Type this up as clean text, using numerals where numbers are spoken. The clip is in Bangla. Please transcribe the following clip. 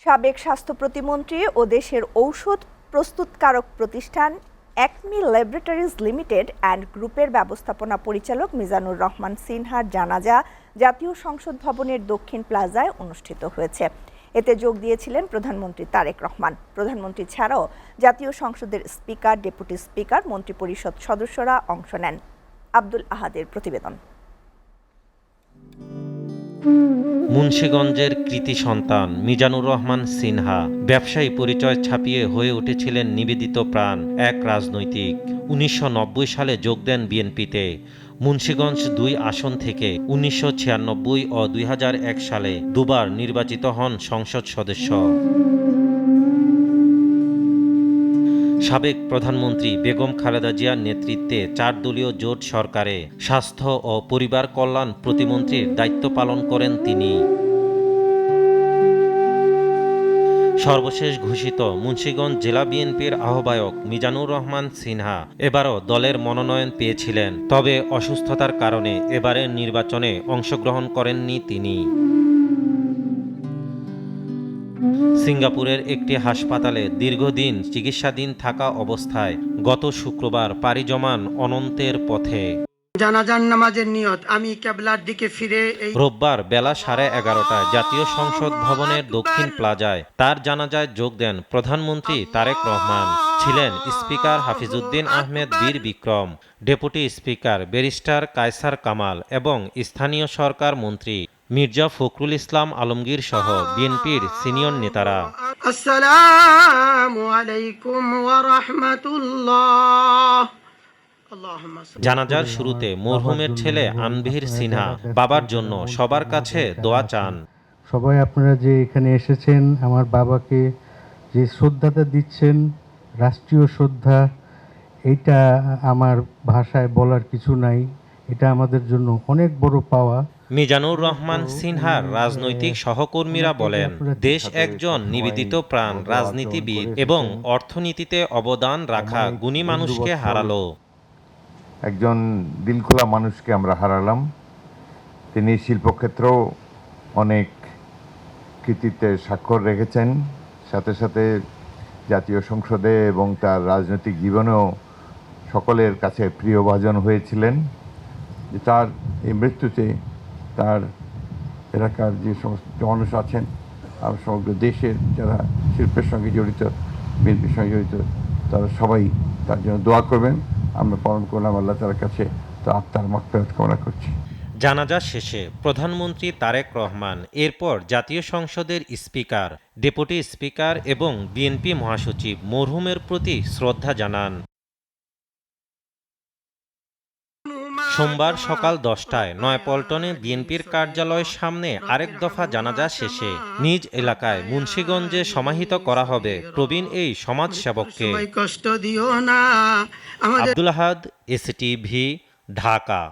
সাবেক স্বাস্থ্য প্রতিমন্ত্রী ও দেশের ঔষধ প্রস্তুতকারক প্রতিষ্ঠান অ্যাকমি ল্যাবরেটরিজ লিমিটেড অ্যান্ড গ্রুপের ব্যবস্থাপনা পরিচালক মিজানুর রহমান সিনহার জানাজা জাতীয় সংসদ ভবনের দক্ষিণ প্লাজায় অনুষ্ঠিত হয়েছে। এতে যোগ দিয়েছিলেন প্রধানমন্ত্রী তারেক রহমান। প্রধানমন্ত্রী ছাড়াও জাতীয় সংসদের স্পিকার, ডেপুটি স্পিকার, মন্ত্রিপরিষদ সদস্যরা অংশ নেন। আব্দুল আহাদের প্রতিবেদন। মুন্সিগঞ্জের কৃতি সন্তান মিজানুর রহমান সিনহা ব্যবসায়ী পরিচয় ছাপিয়ে হয়ে উঠেছিলেন নিবেদিত প্রাণ এক রাজনৈতিক। ১৯৯০ সালে যোগ দেন বিএনপিতে। মুন্সিগঞ্জ ২ আসন থেকে ১৯৯৬ ও ২০০১ সালে দুবার নির্বাচিত হন সংসদ সদস্য। সাবেক প্রধানমন্ত্রী বেগম খালেদা জিয়ার নেতৃত্বে ৪ দলীয় জোট সরকারে স্বাস্থ্য ও পরিবার কল্যাণ প্রতিমন্ত্রীর দায়িত্ব পালন করেন তিনি। সর্বশেষ ঘোষিত মুন্সিগঞ্জ জেলা বিএনপির আহ্বায়ক মিজানুর রহমান সিনহা এবারও দলের মনোনয়ন পেয়েছিলেন, তবে অসুস্থতার কারণে এবারের নির্বাচনে অংশগ্রহণ করেননি তিনি। সিঙ্গাপুরের একটি হাসপাতালে দীর্ঘদিন চিকিৎসাধীন থাকা অবস্থায় গত শুক্রবার পাড়ি জমান অনন্তের পথে। জানাজার নামাজের নিয়ত আমি কিবলার দিকে ফিরে। রোববার বেলা 11:30টায় জাতীয় সংসদ ভবনের দক্ষিণ প্লাজায় তার জানাজায় যোগ দেন প্রধানমন্ত্রী তারেক রহমান। ছিলেন speaker Hafizuddin Ahmed Bir Bikram, deputy speaker barrister Kaiser Kamal এবং স্থানীয় সরকার মন্ত্রী মির্জা ফখরুল ইসলাম আলমগীর সহ বিএনপির সিনিয়র নেতারা। আসসালামু আলাইকুম ওয়া রাহমাতুল্লাহ। জানাজার শুরুতে মরহুমের ছেলে আনভীর সিনহা বাবার জন্য সবার কাছে দোয়া চান। সবাই আপনারা যে এখানে এসেছেন, আমার বাবাকে যে শ্রদ্ধাটা দিচ্ছেন, রাষ্ট্রীয় শ্রদ্ধা, এইটা আমার ভাষায় বলার কিছু নাই। এটা আমাদের জন্য অনেক বড় পাওয়া। মিজানুর রহমান সিনহার রাজনৈতিক সহকর্মীরা বলেন, দেশ একজন নিবেদিত প্রাণ রাজনীতিবিদ এবং অর্থনীতিতে অবদান রাখা গুণী মানুষকে হারালো। একজন দিলখোলা মানুষকে আমরা হারালাম। তিনি শিল্পক্ষেত্রেও অনেক কৃতিত্বের স্বাক্ষর রেখেছেন, সাথে সাথে জাতীয় সংসদে এবং তার রাজনৈতিক জীবনেও সকলের কাছে প্রিয়ভাজন হয়েছিলেন। যে তার এই মৃত্যুতে তার এলাকার যে সমস্ত মানুষ আছেন আর সমগ্র দেশের যারা শিল্পের সঙ্গে জড়িত, বিএনপির সঙ্গে জড়িত, তারা সবাই তার জন্য দোয়া করবেন। আমরা পালন করলাম, আল্লাহ তাআলার কাছে তার আত্মার মাগফিরাত কামনা করছি। জানাজা শেষে প্রধানমন্ত্রী তারেক রহমান এরপর জাতীয় সংসদের স্পিকার, ডেপুটি স্পিকার এবং বিএনপি মহাসচিব মরহুমের প্রতি শ্রদ্ধা জানান। সোমবার সকাল 10টায় নয়াপল্টনে বিএনপির কার্যালয়ের সামনে আরেক দফা জানাজা শেষে নিজ এলাকায় মুন্সিগঞ্জে সমাহিত করা হবে প্রবীণ এই সমাজসেবককে। কষ্ট দিও না। আব্দুল আহাদ, এসটিভি, ঢাকা।